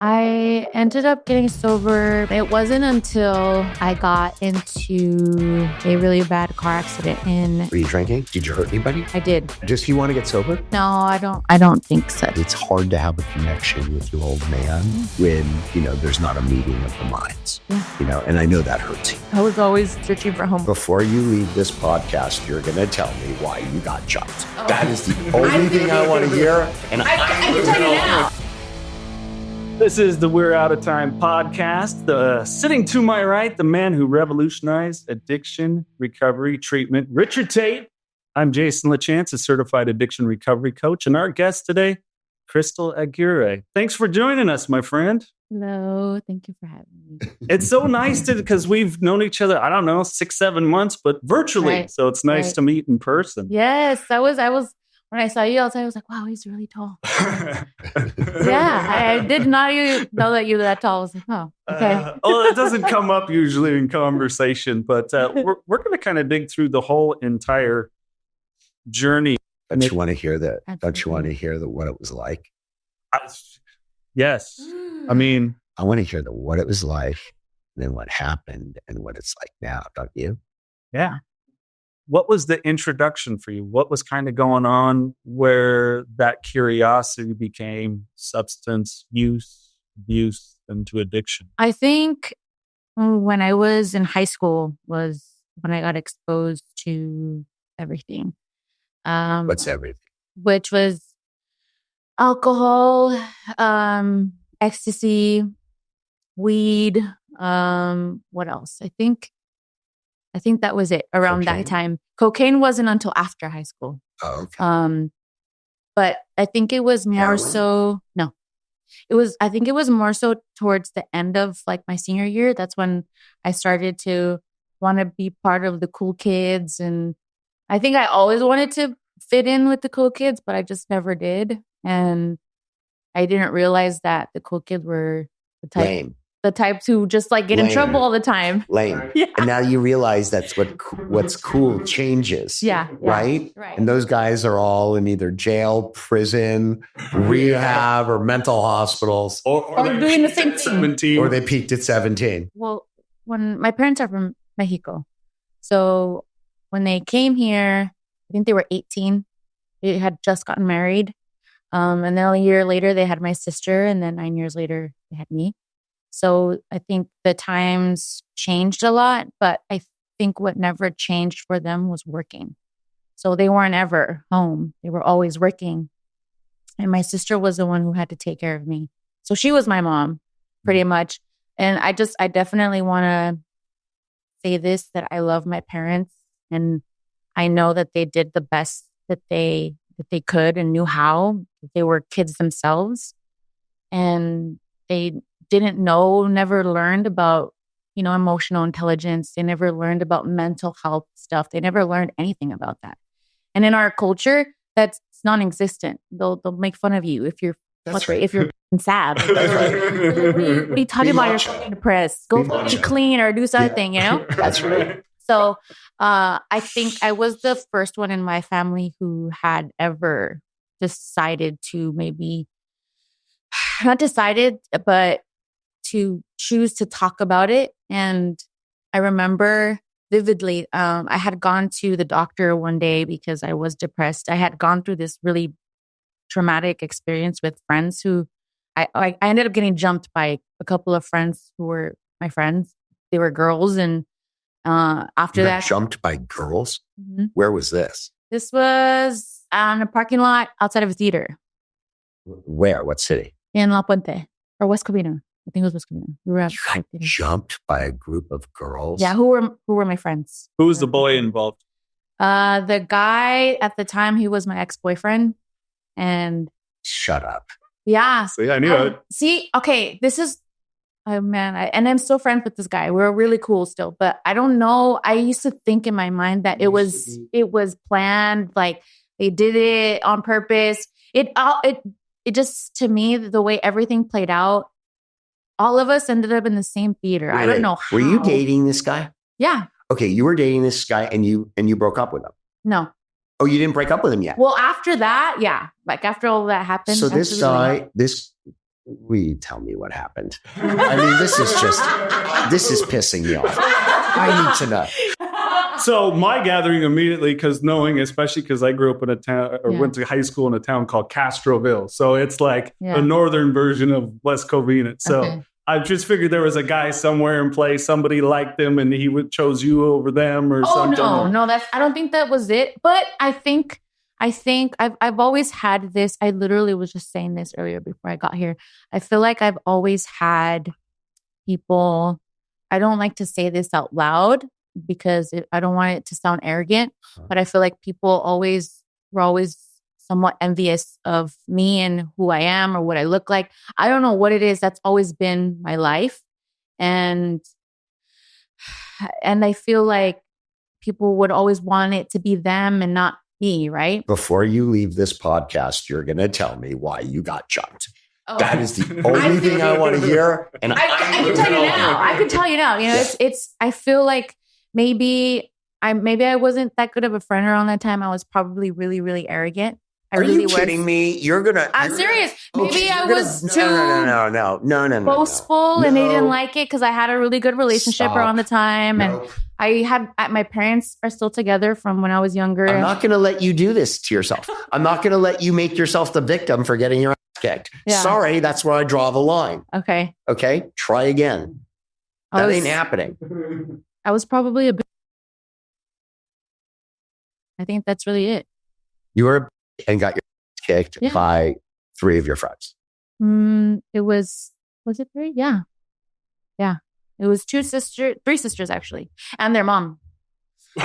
I ended up getting sober. It wasn't until I got into a really bad car accident Were you drinking? Did you hurt anybody? I did. Just you want to get sober? No, I don't think so. It's hard to have a connection with your old man when, there's not a meeting of the minds. Yeah. And I know that hurts you. I was always searching for home. Before you leave this podcast, you're going to tell me why you got jumped. Oh. That is the only thing I want to hear. And I can tell you now. This is the We're Out of Time podcast. Sitting to my right, the man who revolutionized addiction recovery treatment, Richard Taite. I'm Jason LaChance, a certified addiction recovery coach, and our guest today, Cristal Aguirre. Thanks for joining us, my friend. Hello, thank you for having me. It's so nice because we've known each other, 6-7 months, but virtually. Right. So it's nice to meet in person. Yes, I was. When I saw you outside, I was like, wow, he's really tall. Yeah, I did not know that you were that tall. I was like, oh, okay. It doesn't come up usually in conversation, but we're going to kind of dig through the whole entire journey. Don't you want to hear that? Absolutely. Don't you want to hear what it was like? Yes. I mean, I want to hear what it was like, and then what happened, and what it's like now. Don't you? Yeah. What was the introduction for you? What was kind of going on where that curiosity became substance use, abuse, into addiction? I think when I was in high school was when I got exposed to everything. What's everything? Which was alcohol, ecstasy, weed. What else? I think that was it around that time. Cocaine wasn't until after high school. Oh, okay. But I think it was more so, no. I think it was more so towards the end of like my senior year. That's when I started to want to be part of the cool kids. And I think I always wanted to fit in with the cool kids, but I just never did. And I didn't realize that the cool kids were the types who just like get in trouble all the time. Lame. Yeah. And now you realize that's what's cool changes. Yeah. Right? And those guys are all in either jail, prison, rehab, or mental hospitals. Or doing the same thing. 17. Or they peaked at 17. Well, when my parents are from Mexico. So when they came here, I think they were 18. They had just gotten married. And then a year later, they had my sister. And then 9 years later, they had me. So I think the times changed a lot, but I think what never changed for them was working. So they weren't ever home. They were always working. And my sister was the one who had to take care of me. So she was my mom, pretty much. And I definitely want to say this, that I love my parents. And I know that they did the best that they could and knew how. They were kids themselves. And they never learned about, emotional intelligence. They never learned about mental health stuff. They never learned anything about that. And in our culture, that's non-existent. They'll make fun of you if you're if you're sad. Like, what are you talking about? You're fucking depressed. Go clean or do something, That's right. So I think I was the first one in my family who had ever decided to not decided, but to choose to talk about it. And I remember vividly, I had gone to the doctor one day because I was depressed. I had gone through this really traumatic experience with friends who I ended up getting jumped by a couple of friends who were my friends. They were girls. And after that, jumped by girls? Mm-hmm. Where was this? This was on a parking lot outside of a theater. Where? What city? In La Puente or West Covina. I think it was West Covina. We were jumped by a group of girls. Yeah, who were my friends. Who was the boy involved? The guy at the time, he was my ex-boyfriend. And shut up. Yeah. See, I knew it. See, okay, this is man, and I'm still friends with this guy. We're really cool still, but I don't know. I used to think in my mind that it was planned, like they did it on purpose. It just, to me, the way everything played out, all of us ended up in the same theater. Really? I don't know how. Were you dating this guy? Yeah. Okay, you were dating this guy and you broke up with him. No. Oh, you didn't break up with him yet? Well, after that, yeah. Like after all that happened. So this guy, will you tell me what happened? I mean, this is pissing me off. I need to know. So my gathering immediately, especially because I grew up in a town or went to high school in a town called Castroville. So it's like a northern version of West Covina. So I just figured there was a guy somewhere in play, somebody liked him and he chose you over them or something. No, I don't think that was it. But I think I've always had this. I literally was just saying this earlier before I got here. I feel like I've always had people, I don't like to say this out loud because I don't want it to sound arrogant, but I feel like people were always somewhat envious of me and who I am or what I look like. I don't know what it is. That's always been my life. And I feel like people would always want it to be them and not me, right? Before you leave this podcast, you're going to tell me why you got jumped. Oh. That is the only thing I want to hear. And I can tell you now. I can tell you now. You know, it's. I feel like maybe I wasn't that good of a friend around that time. I was probably really, really arrogant. Are you kidding me? I'm serious. Maybe I was too no, boastful, and they didn't like it because I had a really good relationship around the time, and I had my parents are still together from when I was younger. I'm not going to let you do this to yourself. I'm not going to let you make yourself the victim for getting your ass kicked. Yeah. Sorry, that's where I draw the line. Okay. Try again. That ain't happening. I was probably a bit. I think that's really it. You were and got your kicked by 3 of your friends. It was it 3? Yeah. It was 3 sisters actually, and their mom.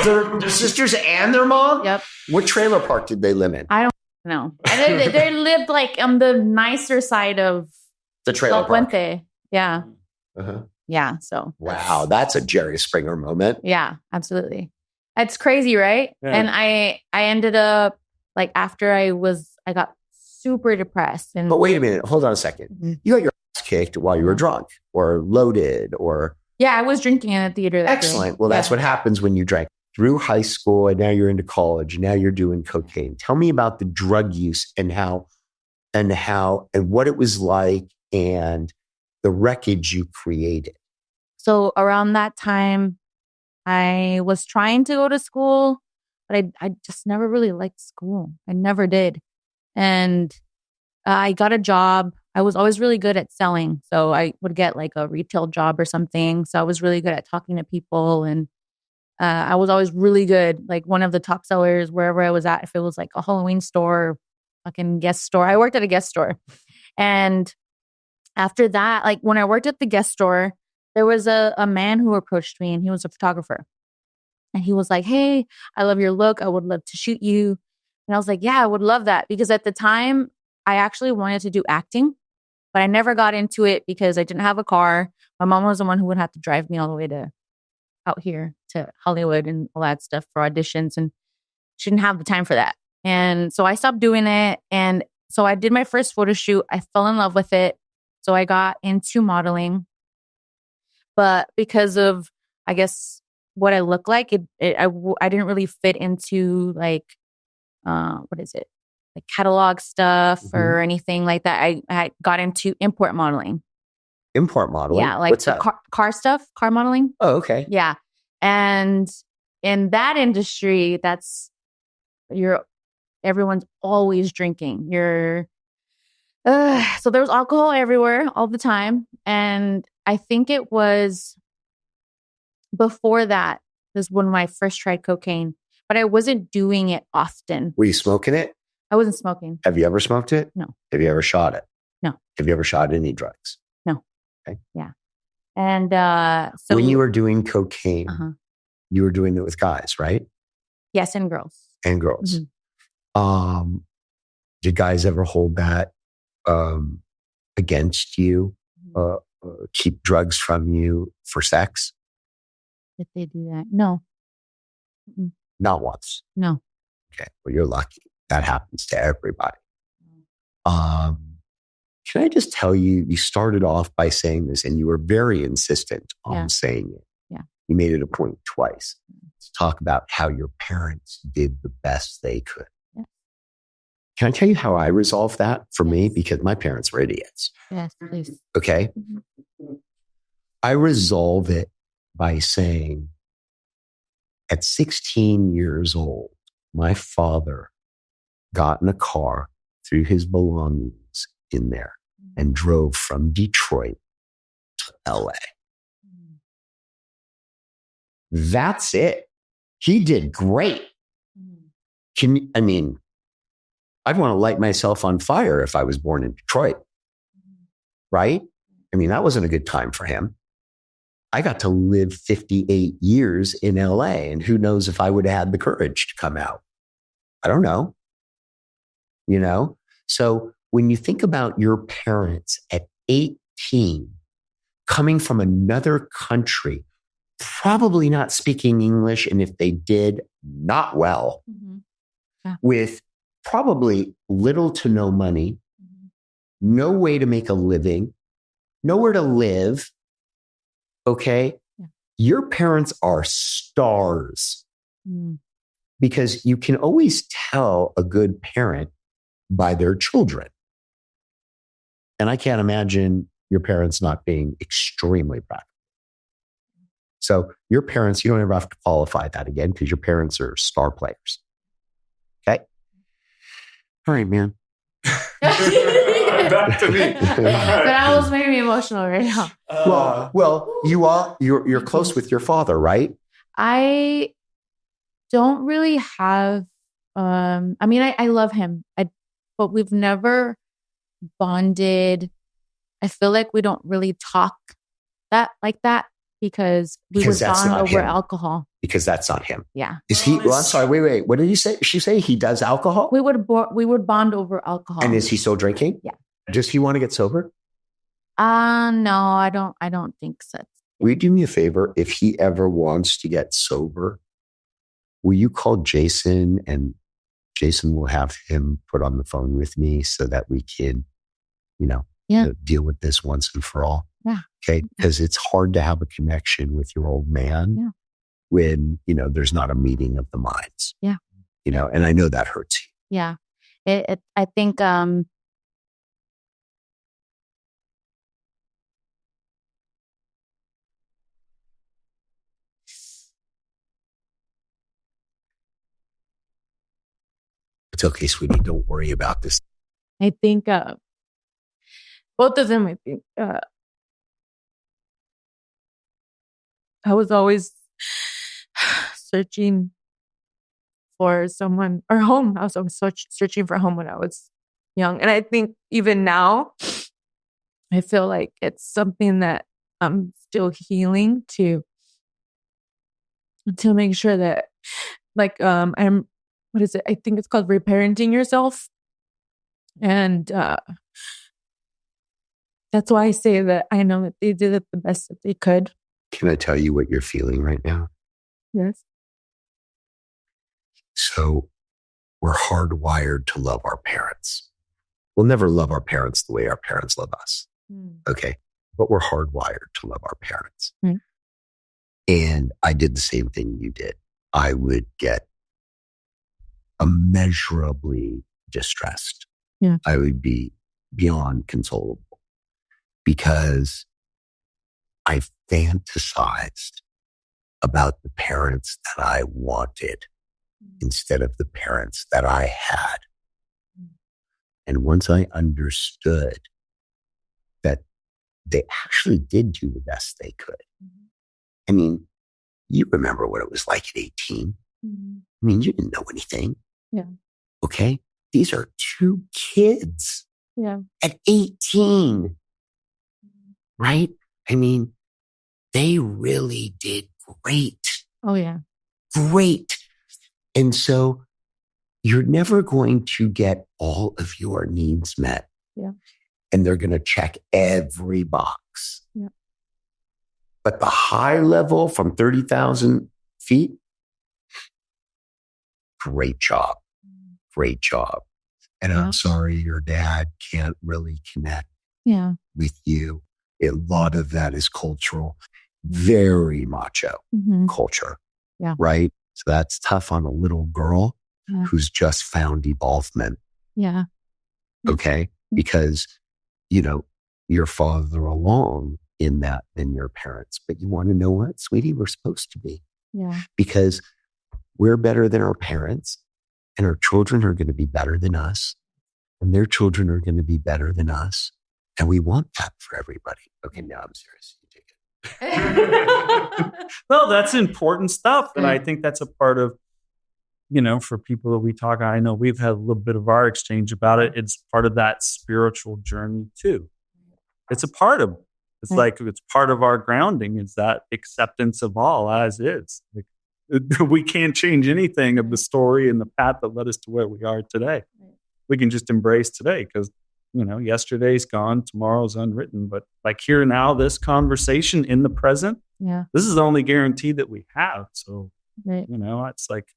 Their sisters and their mom? Yep. What trailer park did they live in? I don't know. And they lived like on the nicer side of the trailer park. Yeah. Yeah. So. Wow, that's a Jerry Springer moment. Yeah, absolutely. It's crazy, right? Yeah. And I ended up like after I got super depressed. But wait a minute, hold on a second. Mm-hmm. You got your ass kicked while you were drunk or loaded or... Yeah, I was drinking in a theater that Excellent. Day. Well, that's what happens when you drank through high school and now you're into college and now you're doing cocaine. Tell me about the drug use and what it was like and the wreckage you created. So around that time, I was trying to go to school, but I just never really liked school. I never did. And I got a job. I was always really good at selling. So I would get like a retail job or something. So I was really good at talking to people. And I was always really good. Like one of the top sellers wherever I was at, if it was like a Halloween store, fucking guest store. I worked at a guest store. And after that, like when I worked at the guest store, there was a man who approached me and he was a photographer. And he was like, hey, I love your look. I would love to shoot you. And I was like, yeah, I would love that. Because at the time, I actually wanted to do acting, but I never got into it because I didn't have a car. My mom was the one who would have to drive me all the way to out here to Hollywood and all that stuff for auditions. And she didn't have the time for that. And so I stopped doing it. And so I did my first photo shoot. I fell in love with it. So I got into modeling. But because of, I guess, what I look like, I didn't really fit into like, what is it? Like catalog stuff or anything like that. I got into import modeling. Import modeling? Yeah, like what's that? Car stuff, car modeling. Oh, okay. Yeah. And in that industry, everyone's always drinking. So there was alcohol everywhere all the time. And I think it was before that is when I first tried cocaine, but I wasn't doing it often. Were you smoking it? I wasn't smoking. Have you ever smoked it? No. Have you ever shot it? No. Have you ever shot any drugs? No. Okay. Yeah. And so when you were doing cocaine, you were doing it with guys, right? Yes, and girls. And girls. Mm-hmm. Did guys ever hold that against you? Keep drugs from you for sex? Did they do that? No. Mm-mm. Not once? No. Okay. Well, you're lucky. That happens to everybody. Can I just tell you, you started off by saying this and you were very insistent on saying it. Yeah. You made it a point twice to talk about how your parents did the best they could. Yeah. Can I tell you how I resolved that for me? Because my parents were idiots. Yes, please. Okay. I resolve it by saying, at 16 years old, my father got in a car, threw his belongings in there, and drove from Detroit to LA. That's it. He did great. I'd want to light myself on fire if I was born in Detroit, right? I mean, that wasn't a good time for him. I got to live 58 years in LA, and who knows if I would have had the courage to come out. I don't know. So when you think about your parents at 18, coming from another country, probably not speaking English, and if they did, not well, with probably little to no money, no way to make a living, nowhere to live. Okay. Yeah. Your parents are stars because you can always tell a good parent by their children. And I can't imagine your parents not being extremely practical. So your parents, you don't ever have to qualify that again because your parents are star players. Okay. All right, man. Back to me. That almost made me emotional right now. Well, you're close with your father, right? I don't really have. I love him, but we've never bonded. I feel like we don't really talk like that because we would bond over alcohol. Because that's not him. Yeah. Is he? Well, I'm sorry. Wait. What did you say? She say he does alcohol? We would bond over alcohol. And is he still drinking? Yeah. Does he want to get sober? No, I don't think so. Will you do me a favor? If he ever wants to get sober, will you call Jason, and Jason will have him put on the phone with me so that we can, deal with this once and for all. Yeah. Okay. Because it's hard to have a connection with your old man when, there's not a meeting of the minds. Yeah. And I know that hurts you. Yeah. I think, It's okay, sweetie. Don't worry about this. I think both of them, I was always searching for someone or home. I was always searching for home when I was young. And I think even now, I feel like it's something that I'm still healing to make sure that what is it? I think it's called reparenting yourself. And that's why I say that I know that they did it the best that they could. Can I tell you what you're feeling right now? Yes. So we're hardwired to love our parents. We'll never love our parents the way our parents love us. Okay. But we're hardwired to love our parents. And I did the same thing you did. I would get immeasurably distressed. Yeah. I would be beyond consolable because I fantasized about the parents that I wanted instead of the parents that I had. And once I understood that they actually did do the best they could. I mean, you remember what it was like at 18. I mean, you didn't know anything. Yeah. Okay. These are two kids. Yeah. At 18. Right? I mean, they really did great. Oh, yeah. Great. And so you're never going to get all of your needs met. Yeah. And they're going to check every box. Yeah. But the high level from 30,000 feet, great job. Great job. And I'm sorry your dad can't really connect with you. A lot of that is cultural, very macho culture, right? So that's tough on a little girl who's just found evolvement Yeah. Okay. Because, you know, you're farther along in that than your parents. But you want to know what, sweetie? We're supposed to be. Yeah. Because we're better than our parents, and our children are going to be better than us, and their children are going to be better than us. And we want that for everybody. Okay, now I'm serious. You take it. Well, that's important stuff. And I think that's a part of, you know, for people that we talk, I know we've had a little bit of our exchange about it. It's part of that spiritual journey too. It's a part of, it's like, it's part of our grounding is that acceptance of all as is. Like, we can't change anything of the story and the path that led us to where we are today. We can just embrace today because, you know, yesterday's gone, tomorrow's unwritten. But like here now, this conversation in the present, this is the only guarantee that we have. So, you know, it's like,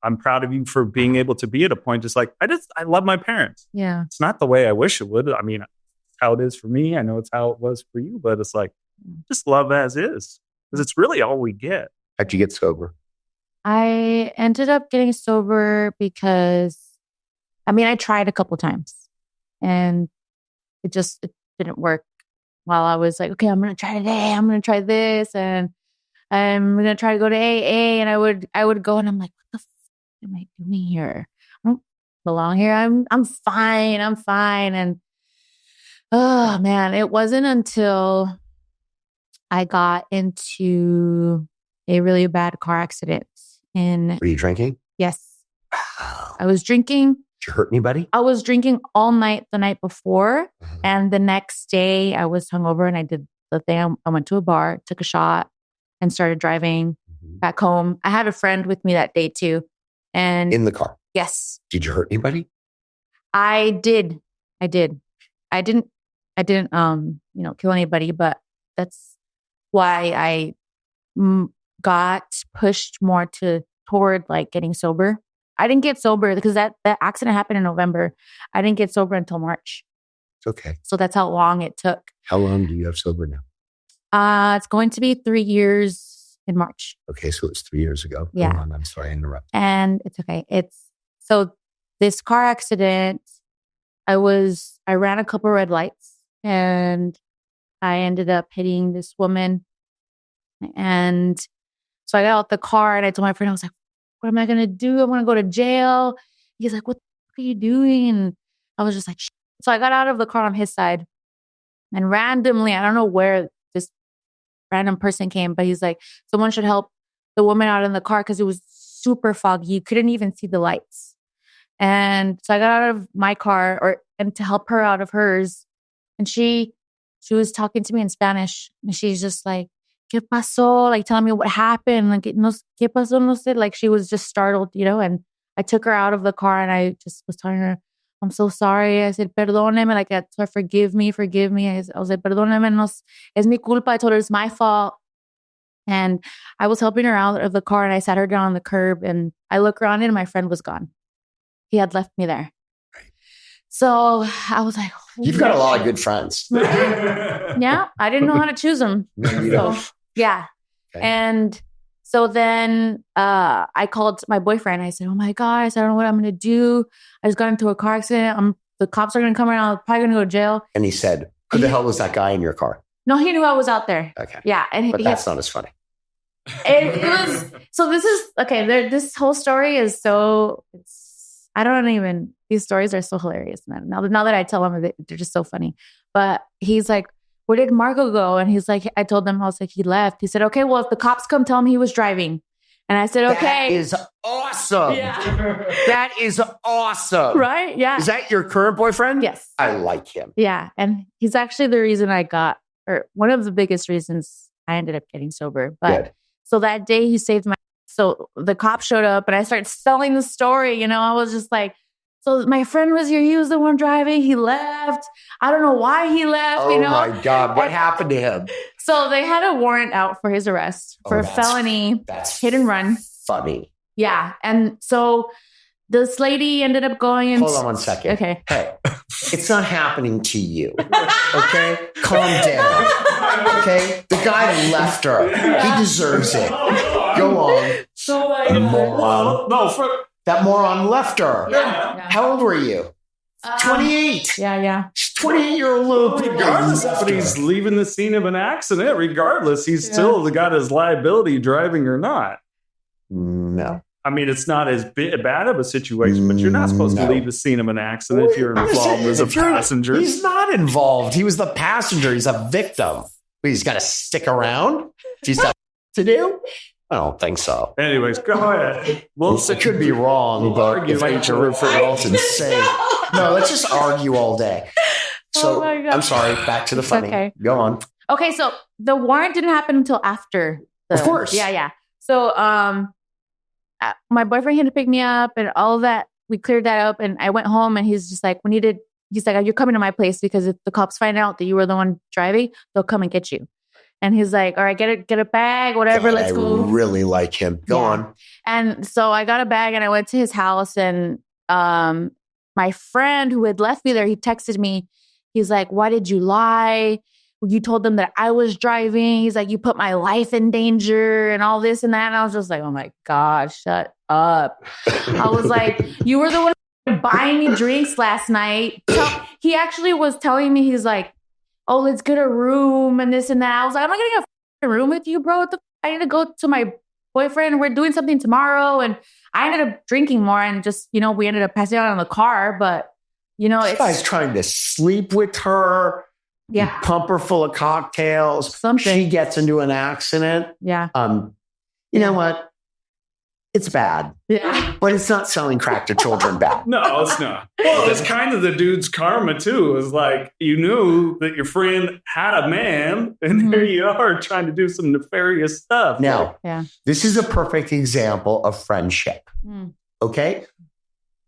I'm proud of you for being able to be at a point just like, I love my parents. Yeah. It's not the way I wish it would. I mean, it's how it is for me. I know it's how it was for you, but it's like, just love as is because it's really all we get. How'd you get sober? I ended up getting sober because, I mean, I tried a couple times and it didn't work. While I was like, okay, I'm going to try today. I'm going to try this. And I'm going to try to go to AA. And I would go and I'm like, what the f am I doing here? I don't belong here. I'm fine. I'm fine. And oh man, it wasn't until I got into a really bad car accident. Were you drinking? Yes. Wow. I was drinking. Did you hurt anybody? I was drinking all night the night before. And the next day I was hungover and I did the thing. I went to a bar, took a shot and started driving back home. I had a friend with me that day too. And in the car? Yes. Did you hurt anybody? I did. I didn't, you know, kill anybody, but that's why I got pushed more toward like getting sober. I didn't get sober because that accident happened in November. I didn't get sober until March. It's okay. So that's how long it took. How long do you have sober now? It's going to be 3 years in March. Okay, so it's 3 years ago. Yeah. Go on, I'm sorry I interrupted. And it's okay. So this car accident, I ran a couple red lights and I ended up hitting this woman. And so I got out the car and I told my friend, I was like, what am I going to do? I'm going to go to jail. He's like, what the fuck are you doing? And I was just like, shit. So I got out of the car on his side and randomly, I don't know where this random person came, but he's like, someone should help the woman out in the car because it was super foggy. You couldn't even see the lights. And so I got out of my car and to help her out of hers. And she was talking to me in Spanish and she's just like, ¿Qué pasó? Like telling me what happened. Like, no, ¿qué pasó? No sé. Like she was just startled, you know, and I took her out of the car and I just was telling her, I'm so sorry. I said, perdóneme. Like I told her, forgive me. I was like, perdóneme. No, es mi culpa. I told her it's my fault. And I was helping her out of the car and I sat her down on the curb and I look around and my friend was gone. He had left me there. So I was like, you've got a lot of good friends. Yeah. I didn't know how to choose them. So, yeah. Okay. And so then I called my boyfriend. I said, oh my God, I don't know what I'm going to do. I just got into a car accident. The cops are going to come around. I'm probably going to go to jail. And he said, who the hell was that guy in your car? No, he knew I was out there. Okay. Yeah. But that's not as funny. It was, so this is, okay, this whole story is so, these stories are so hilarious, man. Now that I tell them, they're just so funny. But he's like, where did Marco go? And he's like, I told them, I was like, he left. He said, okay, well, if the cops come, tell him he was driving. And I said, okay. That is awesome. Yeah. That is awesome. Right? Yeah. Is that your current boyfriend? Yes. I like him. Yeah. And he's actually the reason one of the biggest reasons I ended up getting sober. But good. So that day he saved my, so the cop showed up and I started telling the story, you know, I was just like, so my friend was here. He was the one driving. He left. I don't know why he left. Oh, you know? My God. What happened to him? So they had a warrant out for his arrest for a felony hit and run. Funny. Yeah. And so this lady ended up going into... Hold on 1 second. Okay. Hey, it's not happening to you. Okay? Calm down. Okay? The guy left her. He deserves it. Go on. So moron. That moron left her. Yeah. How old were you? 28. Yeah. She's 28-year-old little pig. Regardless if he's leaving the scene of an accident, regardless, he's still got his liability driving or not. No. I mean, it's not as bad of a situation, but you're not supposed to leave the scene of an accident if you're involved as a passenger. He's not involved. He was the passenger. He's a victim. But he's got to stick around. He's got to do. I don't think so. Anyways, go ahead. Well, it could be wrong, but if I had to root for adults and say, no, let's just argue all day. So I'm sorry. Back to the funny. Okay. Go on. Okay, so the warrant didn't happen until after. Of course. Yeah. So my boyfriend had to pick me up and all of that. We cleared that up and I went home and he's just like, he's like, you're coming to my place because if the cops find out that you were the one driving, they'll come and get you. And he's like, all right, get a bag, whatever, let's go. I really like him. Go on. And so I got a bag and I went to his house and my friend who had left me there, he texted me. He's like, why did you lie? You told them that I was driving. He's like, you put my life in danger and all this and that. And I was just like, oh my God, shut up. I was like, you were the one buying me drinks last night. So he actually was telling me, he's like, oh, let's get a room and this and that. I was like, I'm not getting a room with you, bro. I need to go to my boyfriend. We're doing something tomorrow. And I ended up drinking more and just, we ended up passing out in the car. But, this guy's trying to sleep with her. Yeah. Pump her full of cocktails. Something. She gets into an accident. Yeah. You know what? It's bad. Yeah. But it's not selling crack to children bad. No, it's not. Well, it's kind of the dude's karma too. It's like you knew that your friend had a man and here you are trying to do some nefarious stuff. Now, this is a perfect example of friendship. Okay?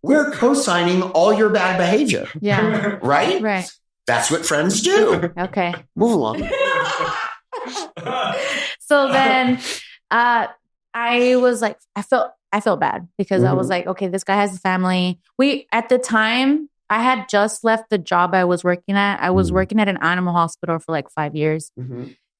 We're co-signing all your bad behavior. Yeah. Right? Right. That's what friends do. Okay. Move along. So then I was like, I felt bad because I was like, okay, this guy has a family. At the time, I had just left the job I was working at. I was working at an animal hospital for like 5 years.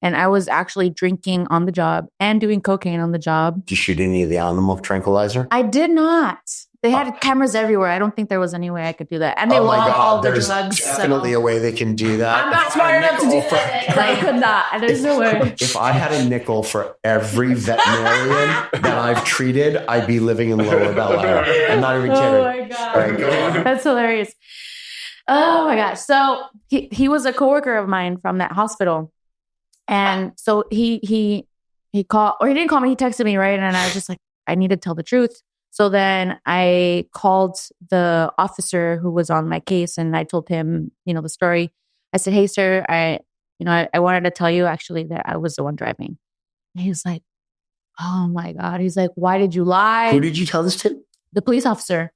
And I was actually drinking on the job and doing cocaine on the job. Did you shoot any of the animal tranquilizer? I did not. They had cameras everywhere. I don't think there was any way I could do that. And they want all the drugs. Definitely a way they can do that. I'm not smart enough to do that. I could not. There's no way. If I had a nickel for every veterinarian that I've treated, I'd be living in Lower Bel Air. I'm not even kidding. Oh my God. All right, go on. That's hilarious. Oh my gosh. So he was a coworker of mine from that hospital. And so he called, or he didn't call me, he texted me, right? And I was just like, I need to tell the truth. So then I called the officer who was on my case and I told him, the story. I said, hey, sir, I wanted to tell you actually that I was the one driving. And he's like, oh my God. He's like, why did you lie? Who did you tell this to? The police officer.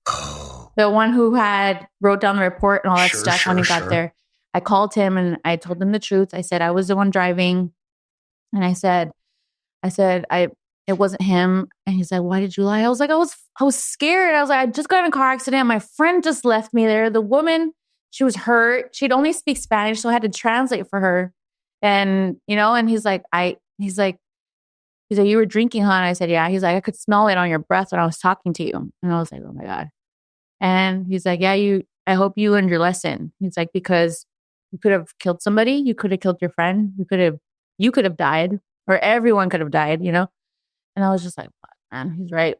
The one who had wrote down the report and all that stuff when he got there. I called him and I told him the truth. I said, I was the one driving. And I said, it wasn't him. And he's like, why did you lie? I was like, I was scared. I was like, I just got in a car accident. My friend just left me there. The woman, she was hurt. She'd only speak Spanish. So I had to translate for her. And, and he's like, you were drinking, huh? And I said, yeah. He's like, I could smell it on your breath when I was talking to you. And I was like, oh my God. And he's like, yeah, I hope you learned your lesson. He's like, because you could have killed somebody. You could have killed your friend. You could have died, or everyone could have died, And I was just like, what, man? He's right.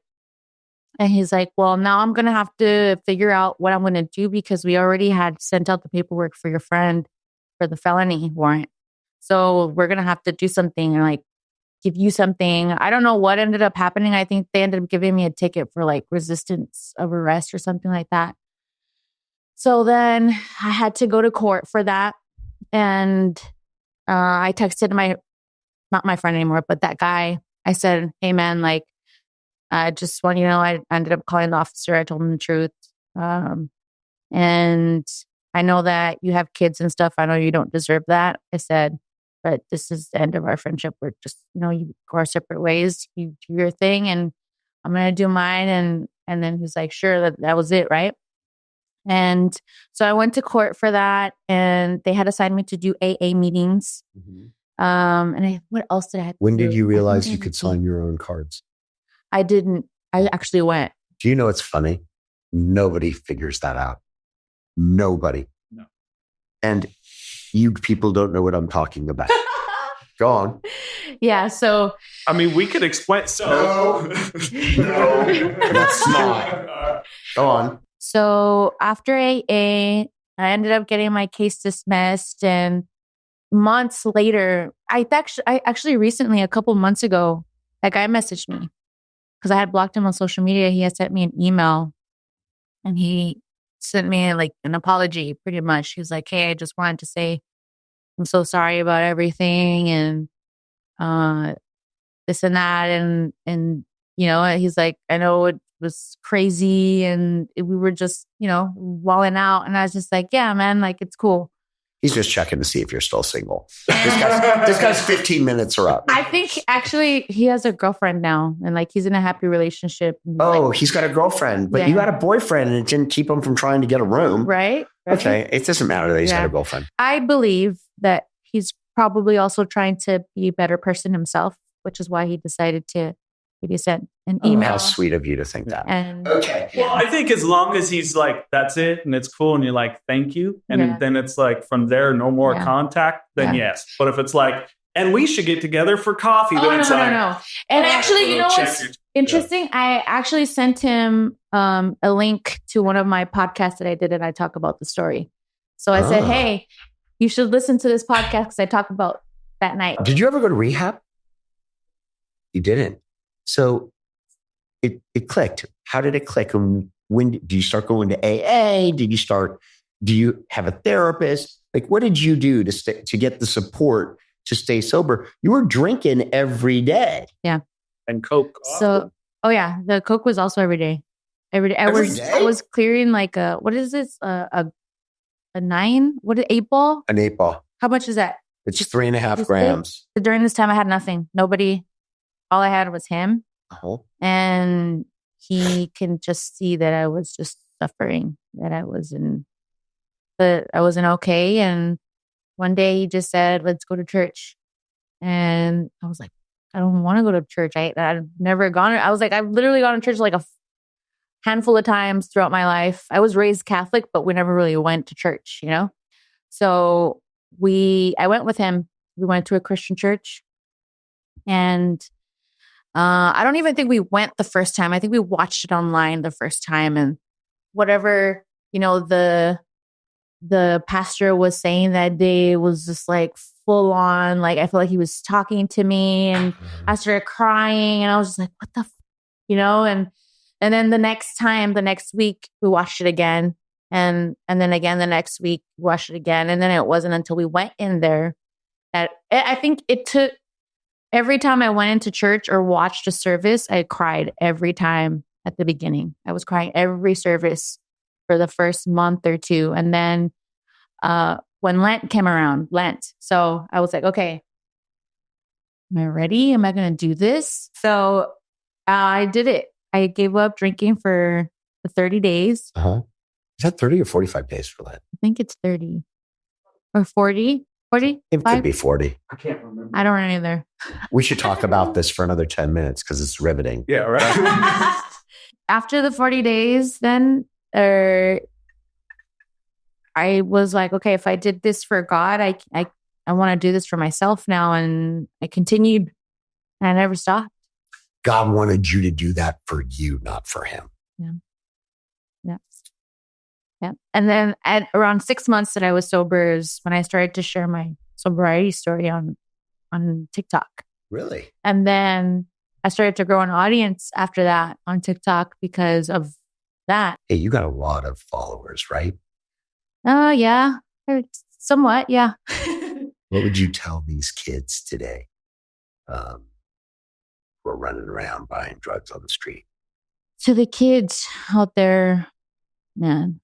And he's like, well, now I'm going to have to figure out what I'm going to do because we already had sent out the paperwork for your friend for the felony warrant. So we're going to have to do something and like give you something. I don't know what ended up happening. I think they ended up giving me a ticket for like resistance of arrest or something like that. So then I had to go to court for that. And I texted not my friend anymore, but that guy. I said, hey, man, like, I just want you to know, I ended up calling the officer. I told him the truth. And I know that you have kids and stuff. I know you don't deserve that. I said, but this is the end of our friendship. We're just, you go our separate ways. You do your thing and I'm going to do mine. And then he's like, sure, that was it, right? And so I went to court for that and they had assigned me to do AA meetings. What else did I have to When do? did you realize you could sign your own cards? I didn't. I actually went. Do you know it's funny? Nobody figures that out. Nobody. No. And you people don't know what I'm talking about. Go on. Yeah. So, I mean, we could explain. So, That's not. Go on. so after AA, I ended up getting my case dismissed, and months later, I actually recently, a couple months ago, that guy messaged me because I had blocked him on social media. He had sent me an email, and he sent me like an apology, pretty much. He was like, "Hey, I just wanted to say I'm so sorry about everything, and this and that, and you know," he's like, "I know it was crazy, and we were just, you know, walling out," and I was just like, "Yeah, man, like it's cool." He's just checking to see if you're still single. This guy's 15 minutes are up. I think actually he has a girlfriend now, and like he's in a happy relationship. Oh, like, he's got a girlfriend, but Yeah. you got a boyfriend, and it didn't keep him from trying to get a room. right? Okay, it doesn't matter that he's got Yeah. a girlfriend. I believe that he's probably also trying to be a better person himself, which is why he decided to maybe send an Oh, email. how sweet of you to think that. And Okay. well, I think as long as he's like, that's it, and it's cool, and you're like, thank you, and Yeah. then it's like from there, no more Yeah. contact, then Yeah. yes. But if it's like, and we should get together for coffee, then it's like, And actually, you know check what's your- interesting? I actually sent him a link to one of my podcasts that I did, and I talk about the story. So I said, Ah. "Hey, you should listen to this podcast because I talk about that night." Did you ever go to rehab? You didn't. So it clicked. How did it click? And when did you start going to AA? Do you have a therapist? Like, what did you do to get the support to stay sober? You were drinking every day. and Coke. So, oh yeah, the Coke was also every day. Every day. Every day? I was clearing like what is this? A 9? What is 8 ball? An 8-ball. How much is that? It's Just- 3.5 just grams. During this time, I had nothing. Nobody. All I had was him, Uh-huh. and he can just see that I was just suffering. That I wasn't okay. And one day he just said, "Let's go to church," and I was like, "I don't want to go to church. I've never gone. I was like, I've literally gone to church like a handful of times throughout my life. I was raised Catholic, but we never really went to church, you know? So I went with him. We went to a Christian church, and I don't even think we went the first time. I think we watched it online the first time, and whatever, you know, the pastor was saying that day was just like full on. Like, I feel like he was talking to me, and I started crying, and I was just like, what the, you know? And then the next week we watched it again. And then again, the next week we watched it again. And then it wasn't until we went in there that I think it took, every time I went into church or watched a service, I cried every time at the beginning. I was crying every service for the first month or two. And then when Lent came around, so I was like, okay, am I ready? Am I going to do this? So I did it. I gave up drinking for the 30 days. Uh-huh. Is that 30 or 45 days for Lent? I think it's 30 or 40. 40? It could be 40. I can't remember. I don't know either. We should talk about this for another 10 minutes because it's riveting. Yeah, right. After the 40 days, then I was like, okay, if I did this for God, I want to do this for myself now. And I continued, and I never stopped. God wanted you to do that for you, not for him. Yeah. And then at around 6 months that I was sober is when I started to share my sobriety story on TikTok. Really? And then I started to grow an audience after that on TikTok because of that. Hey, you got a lot of followers, right? Yeah, somewhat. Yeah. What would you tell these kids today who are running around buying drugs on the street? To the kids out there, man,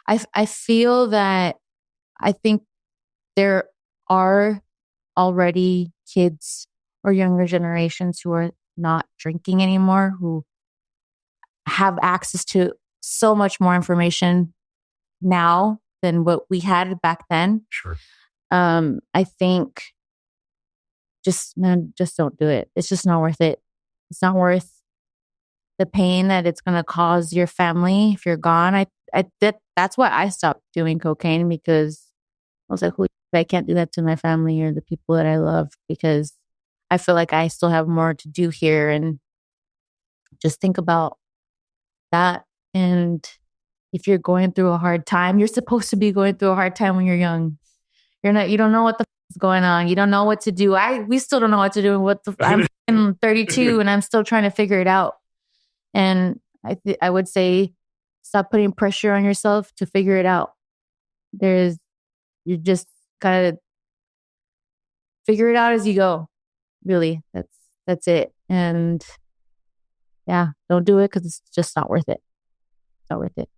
I feel that I think there are already kids or younger generations who are not drinking anymore, who have access to so much more information now than what we had back then. Sure. I think just don't do it. It's just not worth it. It's not worth the pain that it's going to cause your family if you're gone. that's why I stopped doing cocaine, because I was like, I can't do that to my family or the people that I love, because I feel like I still have more to do here. And just think about that. And if you're going through a hard time, you're supposed to be going through a hard time when you're young. You don't know what the is going on. You don't know what to do. We still don't know what to do. I'm 32 and I'm still trying to figure it out. And I would say, stop putting pressure on yourself to figure it out. You just gotta figure it out as you go. Really, that's it. And yeah, don't do it because it's just not worth it. It's not worth it.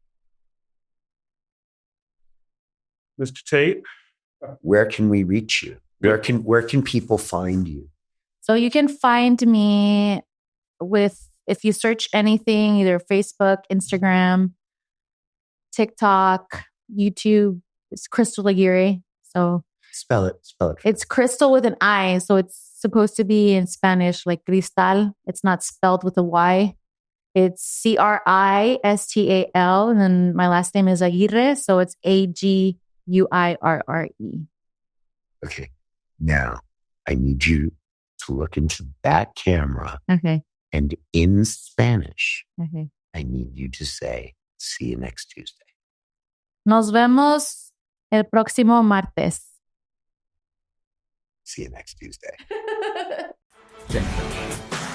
Mr. Taite, where can we reach you? Where can people find you? So you can find me if you search anything, either Facebook, Instagram, TikTok, YouTube, it's Cristal Aguirre. So spell it. It's Cristal with an I. So it's supposed to be in Spanish like Cristal. It's not spelled with a Y. It's Cristal. And then my last name is Aguirre. So it's Aguirre. Okay. Now I need you to look into that camera. Okay. And in Spanish, okay, I need you to say, see you next Tuesday. Nos vemos el próximo martes. See you next Tuesday.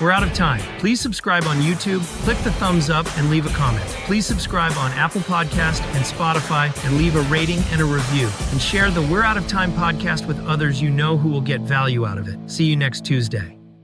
We're out of time. Please subscribe on YouTube, click the thumbs up, and leave a comment. Please subscribe on Apple Podcast and Spotify and leave a rating and a review. And share the We're Out of Time podcast with others you know who will get value out of it. See you next Tuesday.